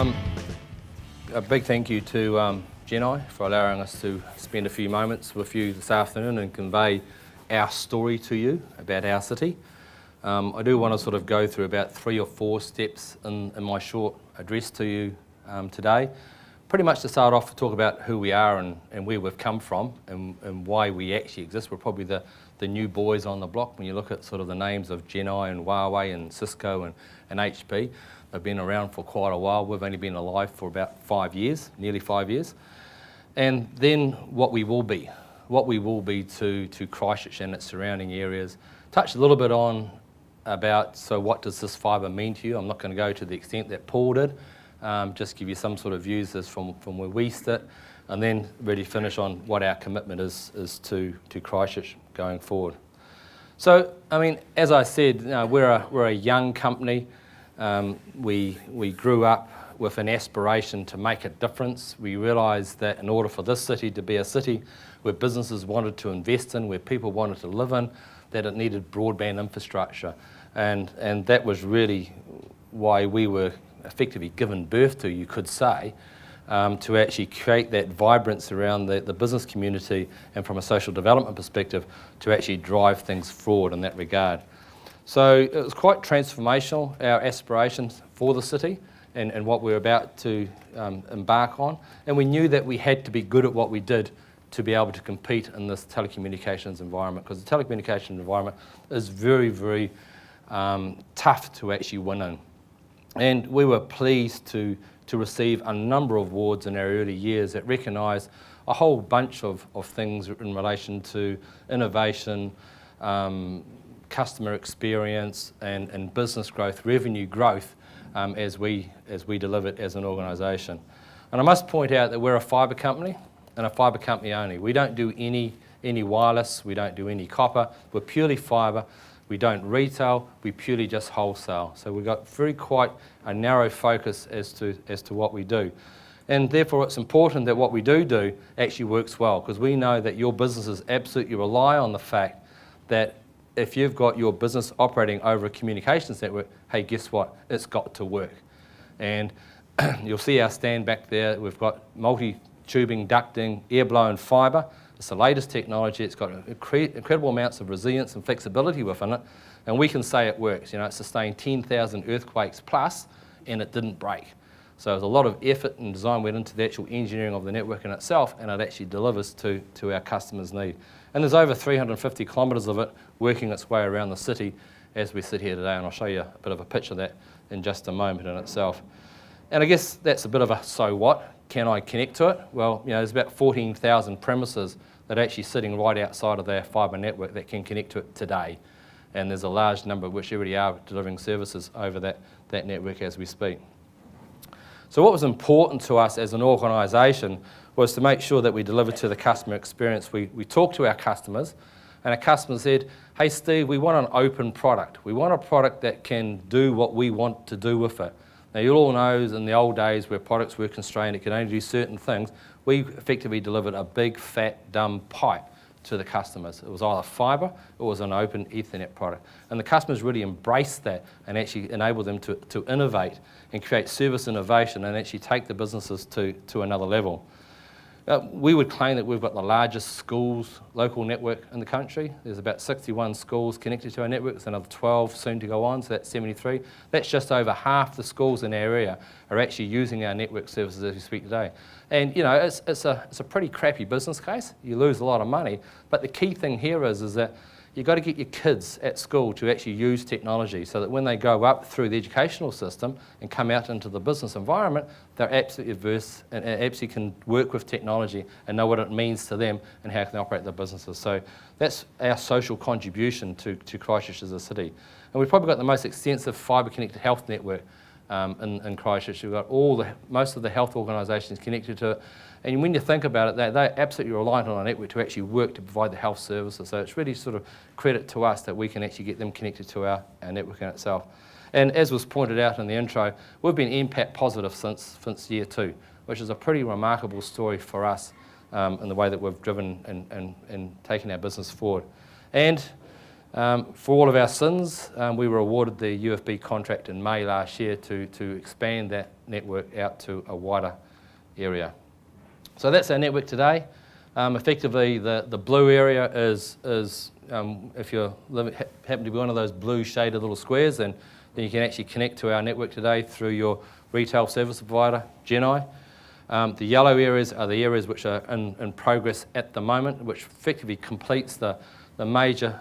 A big thank you to Jenai for allowing us to spend a few moments with you this afternoon and convey our story to you about our city. I do want to sort of go through about 3 or 4 steps in my short address to you today. Pretty much to start off, to talk about who we are and where we've come from and why we actually exist. We're probably the new boys on the block when you look at sort of the names of Jenai and Huawei and Cisco and HP. They've been around for quite a while. We've only been alive for about 5 years, nearly 5 years. And then what we will be to Christchurch and its surrounding areas. Touch a little bit on about, so what does this fibre mean to you? I'm not going to go to the extent that Paul did, just give you some sort of views as from where we sit, and then really finish on what our commitment is to Christchurch going forward. So, I mean, as I said, we're a young company. We grew up with an aspiration to make a difference. We realised that in order for this city to be a city where businesses wanted to invest in, where people wanted to live in, that it needed broadband infrastructure. And that was really why we were effectively given birth to, you could say, to actually create that vibrance around the business community and from a social development perspective to actually drive things forward in that regard. So it was quite transformational, our aspirations for the city and what we were about to embark on. And we knew that we had to be good at what we did to be able to compete in this telecommunications environment, because the telecommunications environment is very, very tough to actually win in. And we were pleased to receive a number of awards in our early years that recognised a whole bunch of things in relation to innovation, customer experience and business growth, revenue growth, as we delivered as an organisation. And I must point out that we're a fibre company and a fibre company only. We don't do any wireless, we don't do any copper, we're purely fibre. We don't retail, we purely just wholesale. So we've got quite a narrow focus as to what we do. And therefore it's important that what we do actually works well, because we know that your businesses absolutely rely on the fact that if you've got your business operating over a communications network, hey, guess what? It's got to work. And you'll see our stand back there. We've got multi-tubing, ducting, air-blown fibre. It's the latest technology. It's got incredible amounts of resilience and flexibility within it. And we can say it works. You know, it sustained 10,000 earthquakes plus, and it didn't break. So there's a lot of effort and design went into the actual engineering of the network in itself, and it actually delivers to our customers' need. And there's over 350 kilometres of it working its way around the city as we sit here today, and I'll show you a bit of a picture of that in just a moment in itself. And I guess that's a bit of a so what? Can I connect to it? Well, you know, there's about 14,000 premises that are actually sitting right outside of their fibre network that can connect to it today. And there's a large number which already are delivering services over that network as we speak. So what was important to us as an organisation was to make sure that we delivered to the customer experience. We talked to our customers, and our customers said, hey Steve, we want an open product. We want a product that can do what we want to do with it. Now you all know in the old days where products were constrained, it could only do certain things. We effectively delivered a big, fat, dumb pipe to the customers. It was either fibre or it was an open Ethernet product. And the customers really embraced that and actually enabled them to innovate and create service innovation and actually take the businesses to another level. We would claim that we've got the largest schools local network in the country. There's about 61 schools connected to our network. There's another 12 soon to go on, so that's 73. That's just over half the schools in our area are actually using our network services as we speak today. And you know, it's a pretty crappy business case. You lose a lot of money, but the key thing here is that you've got to get your kids at school to actually use technology so that when they go up through the educational system and come out into the business environment, they're absolutely versed and absolutely can work with technology and know what it means to them and how can they operate their businesses. So that's our social contribution to Christchurch as a city. And we've probably got the most extensive fibre-connected health network in Christchurch. We've got most of the health organisations connected to it. And when you think about it, they're absolutely reliant on our network to actually work to provide the health services. So it's really sort of credit to us that we can actually get them connected to our network in itself. And as was pointed out in the intro, we've been impact positive since year 2, which is a pretty remarkable story for us. in the way that we've driven and taken our business forward. And For all of our sins, we were awarded the UFB contract in May last year to expand that network out to a wider area. So that's our network today. Effectively, the blue area is if you happen to be one of those blue shaded little squares, then you can actually connect to our network today through your retail service provider, Genai. The yellow areas are the areas which are in progress at the moment, which effectively completes the major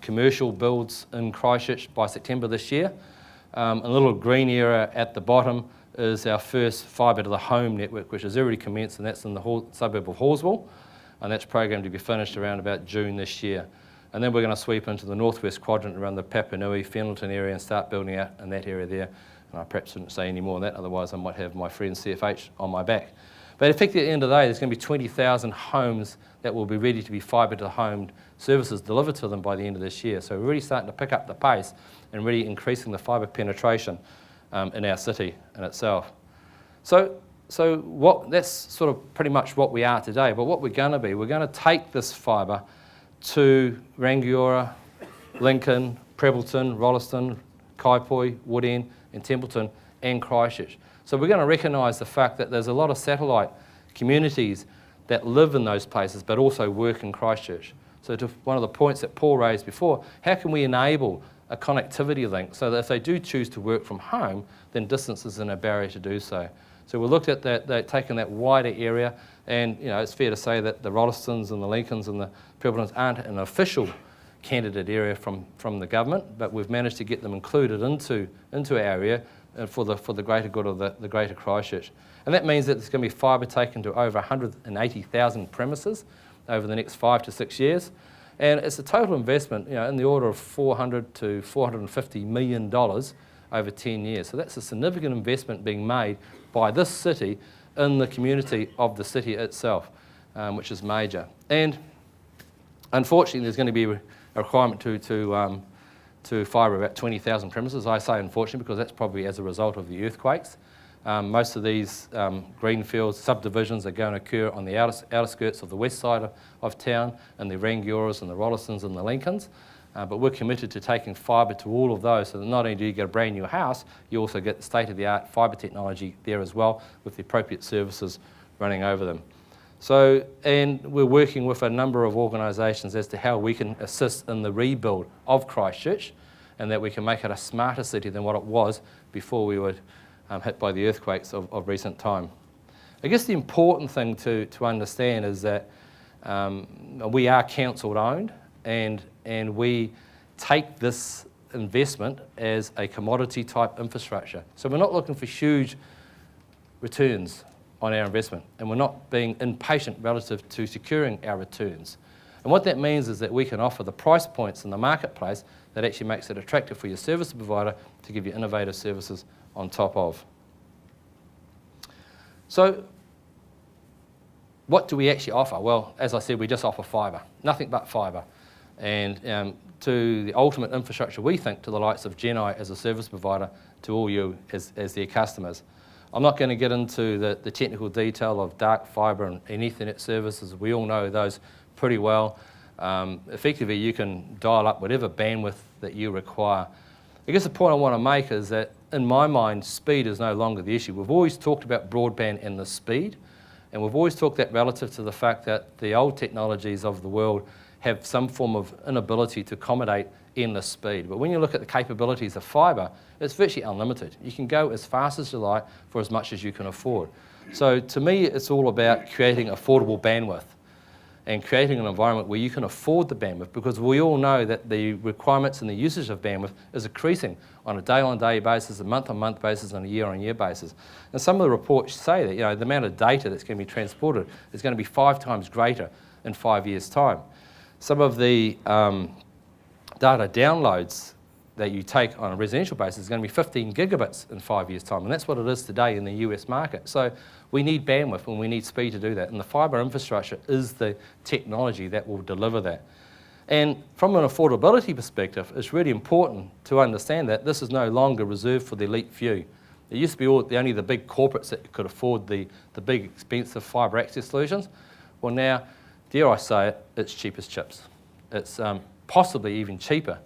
commercial builds in Christchurch by September this year. A little green area at the bottom is our first fibre to the home network, which has already commenced, and that's in the suburb of Horsville, and that's programmed to be finished around about June this year. And then we're going to sweep into the northwest quadrant around the Papanui, Fenelton area and start building out in that area there. And I perhaps shouldn't say any more on that, otherwise I might have my friend CFH on my back. But effectively at the end of the day, there's going to be 20,000 homes that will be ready to be fibre to the home services delivered to them by the end of this year. So we're really starting to pick up the pace and really increasing the fibre penetration in our city in itself. So that's sort of pretty much what we are today. But what we're going to take this fibre to Rangiora, Lincoln, Prebbleton, Rolleston, Kaipoi, Woodend and Templeton and Christchurch. So we're going to recognise the fact that there's a lot of satellite communities that live in those places but also work in Christchurch. So to one of the points that Paul raised before, how can we enable a connectivity link so that if they do choose to work from home, then distance isn't a barrier to do so. So we looked at that, taking that wider area, and it's fair to say that the Rollestons and the Lincolns and the Prebbletons aren't an official candidate area from the government, but we've managed to get them included into our area for the greater good of the greater Christchurch. And that means that there's going to be fibre taken to over 180,000 premises over the next 5 to 6 years. And it's a total investment in the order of $400 to $450 million over 10 years. So that's a significant investment being made by this city in the community of the city itself, which is major. And unfortunately, there's going to be a requirement to fibre about 20,000 premises. I say unfortunately because that's probably as a result of the earthquakes. Most of these greenfields, subdivisions are going to occur on the outer skirts of the west side of town, and the Rangioras and the Rollestons and the Lincolns. But we're committed to taking fibre to all of those, so that not only do you get a brand new house, you also get the state-of-the-art fibre technology there as well, with the appropriate services running over them. So, and we're working with a number of organisations as to how we can assist in the rebuild of Christchurch, and that we can make it a smarter city than what it was before we were hit by the earthquakes of recent time. I guess the important thing to understand is that we are council owned, and we take this investment as a commodity type infrastructure. So we're not looking for huge returns on our investment, and we're not being impatient relative to securing our returns. And what that means is that we can offer the price points in the marketplace that actually makes it attractive for your service provider to give you innovative services on top of. So what do we actually offer? Well, as I said, we just offer fibre, nothing but fibre. And to the ultimate infrastructure, we think, to the likes of Genai as a service provider to all you as their customers. I'm not going to get into the technical detail of dark fibre and Ethernet services. We all know those pretty well. Effectively, you can dial up whatever bandwidth that you require. I guess the point I want to make is that, in my mind, speed is no longer the issue. We've always talked about broadband and the speed, and we've always talked that relative to the fact that the old technologies of the world have some form of inability to accommodate endless speed. But when you look at the capabilities of fibre, it's virtually unlimited. You can go as fast as you like for as much as you can afford. So to me, it's all about creating affordable bandwidth and creating an environment where you can afford the bandwidth, because we all know that the requirements and the usage of bandwidth is increasing on a day-on-day basis, a month-on-month basis, and a year-on-year basis. And some of the reports say that the amount of data that's going to be transported is going to be 5 times greater in 5 years' time. Some of the data downloads that you take on a residential basis is going to be 15 gigabits in 5 years' time, and that's what it is today in the US market. So we need bandwidth and we need speed to do that, and the fibre infrastructure is the technology that will deliver that. And from an affordability perspective, it's really important to understand that this is no longer reserved for the elite few. It used to be only the big corporates that could afford the big expensive fibre access solutions. Well now, dare I say it, it's cheap as chips. It's possibly even cheaper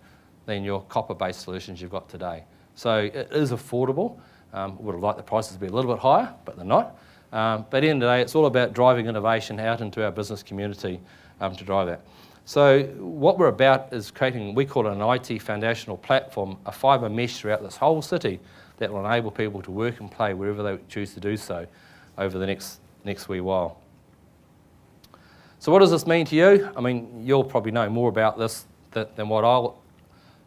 than your copper-based solutions you've got today. So it is affordable. Would have liked the prices to be a little bit higher, but they're not. But at the end of the day, it's all about driving innovation out into our business community to drive that. So what we're about is creating, we call it an IT foundational platform, a fibre mesh throughout this whole city that will enable people to work and play wherever they choose to do so over the next wee while. So what does this mean to you? I mean, you'll probably know more about this than what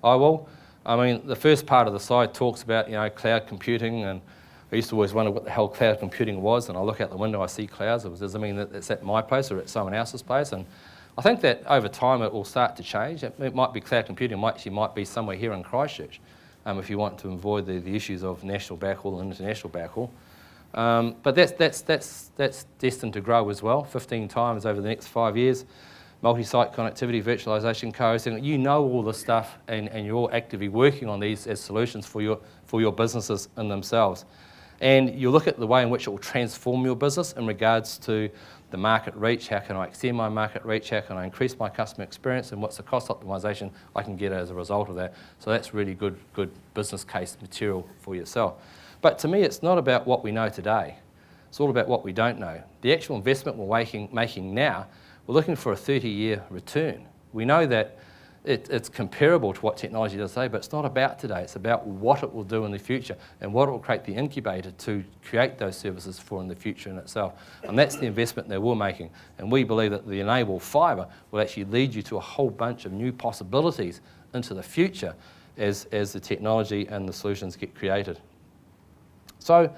I will. I mean, the first part of the slide talks about, cloud computing, and I used to always wonder what the hell cloud computing was, and I look out the window, I see clouds. Does it mean that it's at my place or at someone else's place? And I think that over time it will start to change. It might be cloud computing, it might be somewhere here in Christchurch, if you want to avoid the issues of national backhaul and international backhaul. But that's destined to grow as well, 15 times over the next 5 years. Multi-site connectivity, virtualization, co-hosting, you know all this stuff, and you're all actively working on these as solutions for your businesses in themselves. And you look at the way in which it will transform your business in regards to the market reach. How can I extend my market reach? How can I increase my customer experience? And what's the cost optimization I can get as a result of that? So that's really good business case material for yourself. But to me, it's not about what we know today. It's all about what we don't know. The actual investment we're making now, we're looking for a 30-year return. We know that it's comparable to what technology does today, but it's not about today. It's about what it will do in the future and what it will create the incubator to create those services for in the future in itself. And that's the investment that we're making. And we believe that the enabled fibre will actually lead you to a whole bunch of new possibilities into the future as the technology and the solutions get created. So,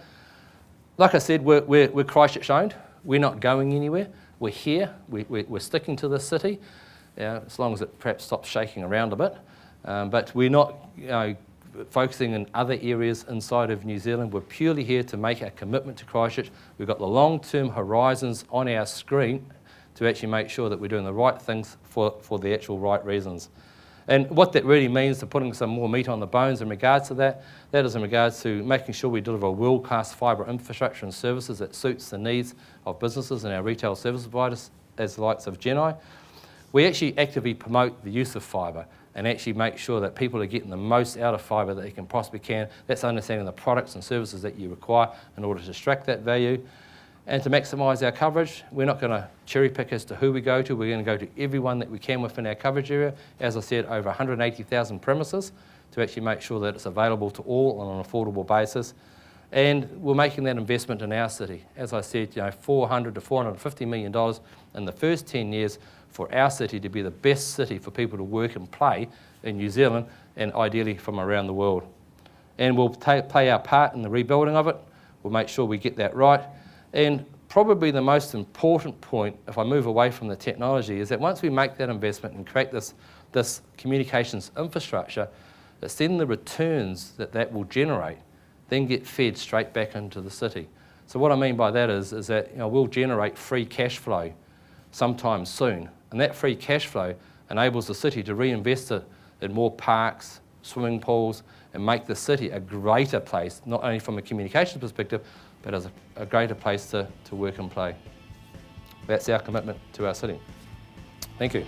like I said, we're Christchurch owned. We're not going anywhere. We're here. We're sticking to this city. As long as it perhaps stops shaking around a bit. But we're not focusing in other areas inside of New Zealand. We're purely here to make our commitment to Christchurch. We've got the long-term horizons on our screen to actually make sure that we're doing the right things for the actual right reasons. And what that really means, to putting some more meat on the bones in regards to that is in regards to making sure we deliver a world-class fibre infrastructure and services that suits the needs of businesses and our retail service providers as the likes of Genai. We actually actively promote the use of fibre and actually make sure that people are getting the most out of fibre that they can possibly can. That's understanding the products and services that you require in order to extract that value. And to maximise our coverage, we're not going to cherry pick as to who we go to. We're going to go to everyone that we can within our coverage area. As I said, over 180,000 premises to actually make sure that it's available to all on an affordable basis. And we're making that investment in our city. As I said, $400 to $450 million in the first 10 years for our city to be the best city for people to work and play in New Zealand, and ideally from around the world. And we'll play our part in the rebuilding of it. We'll make sure we get that right. And probably the most important point, if I move away from the technology, is that once we make that investment and create this communications infrastructure, it's then the returns that will generate then get fed straight back into the city. So what I mean by that is that we'll generate free cash flow sometime soon. And that free cash flow enables the city to reinvest it in more parks, swimming pools, and make the city a greater place, not only from a communications perspective, but as a greater place to work and play. That's our commitment to our city. Thank you.